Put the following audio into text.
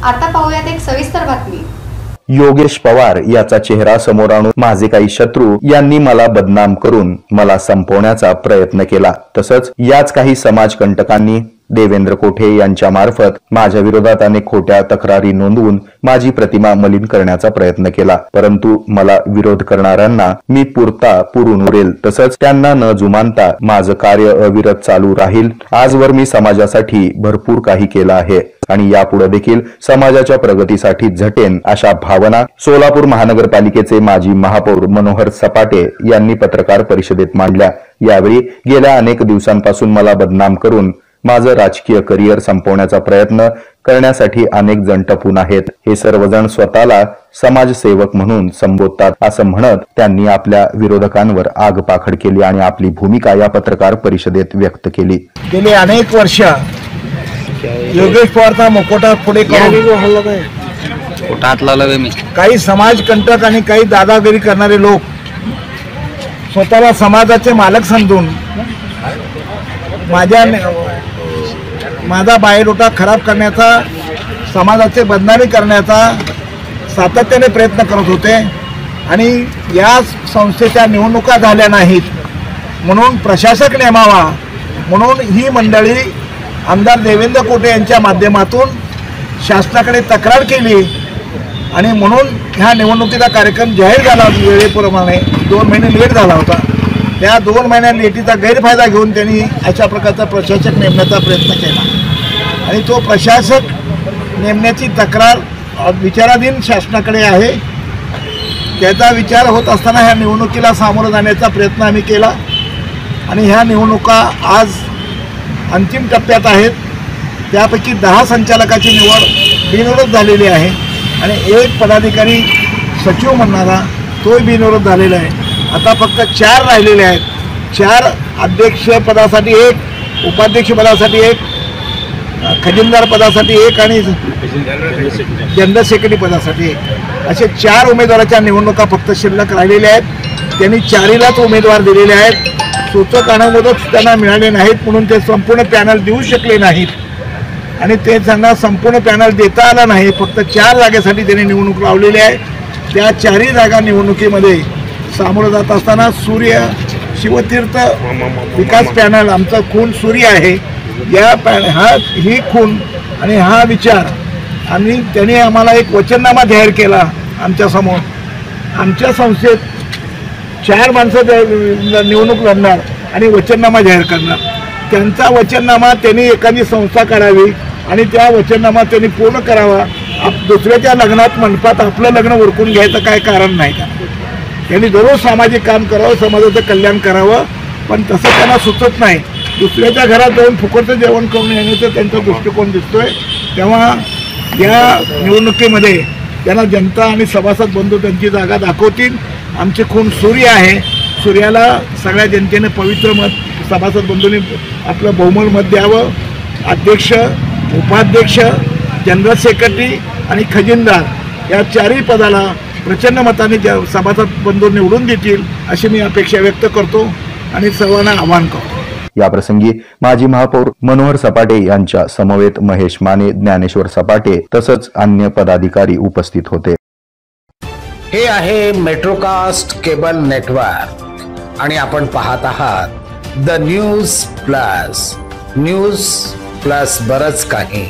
आता पाहूयात एक सविस्तर बातमी। योगेश पवार याचा चेहरा समोर आणून माझे काही शत्रू यांनी मला बदनाम करून मला संपवण्याचा प्रयत्न केला। तसंच याच काही समाजकंटकांनी देवेंद्र कोठे यांच्या मार्फत माझ्या विरोधात अनेक खोट्या तक्रारी नोंदवून माझी प्रतिमा मलिन करण्याचा प्रयत्न केला। परंतु मला विरोध करणाऱ्यांना मी पुरून उरेल, तसंच त्यांना न जुमानता माझं कार्य अविरत चालू राहील। आजवर मी समाजासाठी भरपूर काही केलं आहे आणि यापुढे देखील समाजाच्या प्रगतीसाठी झटेन, अशा भावना सोलापूर महानगरपालिकेचे माजी महापौर मनोहर सपाटे यांनी पत्रकार परिषदेत मांडल्या। यावेळी गेल्या अनेक दिवसांपासून मला बदनाम करून माझं राजकीय करिअर संपवण्याचा प्रयत्न करण्यासाठी अनेक जण टपून आहेत। हे सर्वजण स्वतःला समाजसेवक म्हणून संबोधतात, असं म्हणत त्यांनी आपल्या विरोधकांवर आगपाखड केली आणि आपली भूमिका या पत्रकार परिषदेत व्यक्त केली। गेली अनेक वर्ष योगेश पवारचा मुकोटा पुढे करून काही समाजकंटक आणि काही दादागिरी करणारे लोक स्वतःला समाजाचे मालक समजून माझा बायोडोटा खराब करण्याचा, समाजाचे बदनामी करण्याचा सातत्याने प्रयत्न करत होते आणि या संस्थेच्या निवडणुका झाल्या नाहीत म्हणून प्रशासक नेमावा म्हणून ही मंडळी आमदार देवेंद्र कोठे यांच्या माध्यमातून शासनाकडे तक्रार केली आणि म्हणून ह्या निवडणुकीचा कार्यक्रम जाहीर झाला वेळेप्रमाणे 2 महिने लेट झाला होता। त्या 2 महिन्या लेटीचा गैरफायदा घेऊन त्यांनी अशा प्रकारचा प्रशासक नेमण्याचा प्रयत्न केला आणि तो प्रशासक नेमण्याची तक्रार विचाराधीन शासनाकडे आहे। त्याचा विचार होत असताना ह्या निवडणुकीला सामोरं जाण्याचा प्रयत्न आम्ही केला आणि ह्या निवडणुका आज अंतिम टप्प्यात आहेत। त्यापैकी 10 संचालकाची निवड बिनविरोध झालेली आहे आणि 1 पदाधिकारी सचिव म्हणणारा तोही बिनविरोध झालेला आहे। आता फक्त 4 राहिलेले आहेत। 4 अध्यक्ष पदासाठी 1, उपाध्यक्ष पदासाठी 1, खजिनदार पदासाठी 1 आणि जनरल सेक्रेटरी पदासाठी 1 असे 4 उमेदवाराच्या निवडणुका फक्त शिल्लक राहिलेल्या आहेत। त्यांनी 4हीलाच उमेदवार दिलेले आहेत। सूचक अनुमोदक त्यांना मिळाले नाहीत म्हणून ते संपूर्ण पॅनल देऊ शकले नाहीत आणि ते त्यांना संपूर्ण पॅनल देता आला नाही। फक्त 4 जागेसाठी त्यांनी निवडणूक लावलेली आहे। त्या 4ही जागा निवडणुकीमध्ये सामोरं जात असताना सूर्य शिवतीर्थ विकास पॅनल आमचा खून सूर्य आहे। या ही खून आणि हा विचार आणि त्यांनी आम्हाला एक वचननामा जाहीर केला आमच्यासमोर। आमच्या संस्थेत 4 माणसं निवडणूक लढणार आणि वचननामा जाहीर करणार। त्यांचा वचननामा त्यांनी एखादी संस्था करावी आणि त्या वचननामा त्यांनी पूर्ण करावा। दुसऱ्याच्या लग्नात मंडपात आपलं लग्न उरकून घ्यायचं काय कारण नाही का? त्यांनी दररोज सामाजिक काम करावं, समाजाचं कल्याण करावं, पण तसं त्यांना सुचत नाही। दुसऱ्याच्या घरात जाऊन फुकटचं जेवण करून येण्याचा त्यांचा दृष्टिकोन दिसतोय। तेव्हा या निवडणुकीमध्ये त्यांना जनता आणि सभासद बंधू त्यांची जागा दाखवतील। आमचे खून सूर्य आहे। सूर्याला सगळ्या जनतेने पवित्र मत सभासद बंधूंनी आपलं बहुमत मत द्यावं। अध्यक्ष, उपाध्यक्ष, जनरल सेक्रेटरी आणि खजिनदार या 4ही पदाला प्रचंड मताने सभासद बंधू निवडून देतील अशी मी अपेक्षा व्यक्त करतो आणि सर्वांना आवाहन करतो। या प्रसंगी माजी महापौर मनोहर सपाटे यांच्या समवेत महेश माने, ज्ञानेश्वर सपाटे तसंच अन्य पदाधिकारी उपस्थित होते। हे आहे मेट्रोकास्ट केबल नेटवर्क आणि आपण पाहत आहात द न्यूज प्लस बरच काही।